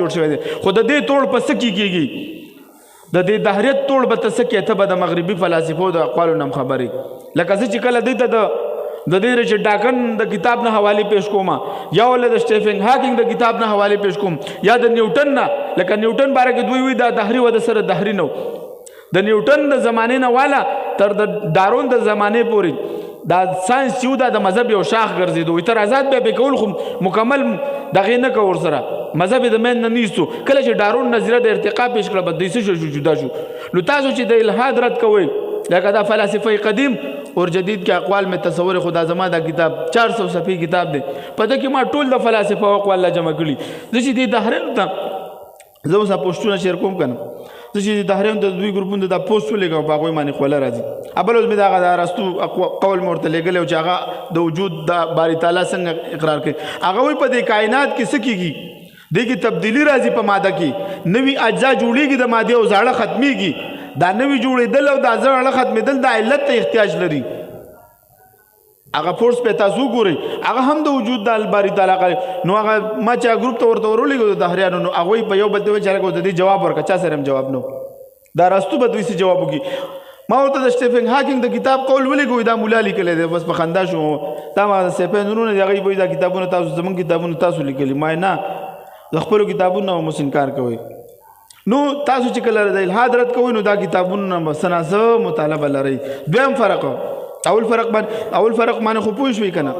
جوړ شوی دی خو د دې توړ په څه کېږي د دې دهریت توړ به ته څه کې ته به د مغربي فلاسفو د اقوالو نه خبرې لکه زه چې کله دوی ته د دې رچ ډاکن د کتاب نه حواله پیش کوم یا ول د سټیفن هاکینګ د کتاب نه حواله پیش کوم یا د نیوټن نه لکه نیوټن باره کې دوی وی دا دهری و د سره دهری نو د نیوټن د زمانه نه والا تر د دارون د زمانه پورې دا ساينس چې دا د مذهب یو شاخ ګرځیدو تر آزاد به کول خو مکمل دغه نه کور سره مذهب د من نه نیستو کله چې دارون نظریه د ارتقا پیش کړه بد دیسه شو جدا شو نو تاسو چې د الحاد رد کوئ لکه دا فلسفه قدیم اور جدید کې اقوال میں تصور خدا زما دا کتاب 400 صفحې کتاب دی پته کې ما ټول د فلسفه او اقوال جمع کړي چې د دهرن ته زه اوس پوسټونه شیر کوم کنه چې د دهرن د دوی ګروپونو د پوسټ لګو په غوي باندې خپل راځي ابل اوس می دا راستو قول مرته لګل او چې هغه د وجود د باری تعالی څنګه اقرار کوي هغه وي په دې کائنات کې څه کیږي دغه تبدیلی راځي په ماده کې نوې اجزا جوړیږي د ماده او زاړه ختميږي دا نوې جوړېدل او دا زاړه ختمېدل د علت ته احتیاج لري هغه فورس په تاسو ګوري هغه هم د وجود د الباری تعالی کوي نو هغه ما چې ګروپ ته ورته ورولېږو د هریانو نو هغه په یو بل ته چا کو د دې جواب ورکړه چا سره جواب نو دا راستو بدوي سي جواب وکي ما ورته د سټیفن هاکینګ د کتاب قول ولېږو دا مولا لیکل دی بس په خندا شو دا ما سپینونو دی هغه په دا کتابونو تاسو زمون کتابونو تاسو لیکلي ما نه د خپل کتابونو مو انکار کوي نو تاسو چې کله د الحاد رد کوئ نو دا کتابونه سناسه مطالبه لري دویم فرق اول فرق باندې خو پوه شوي کنه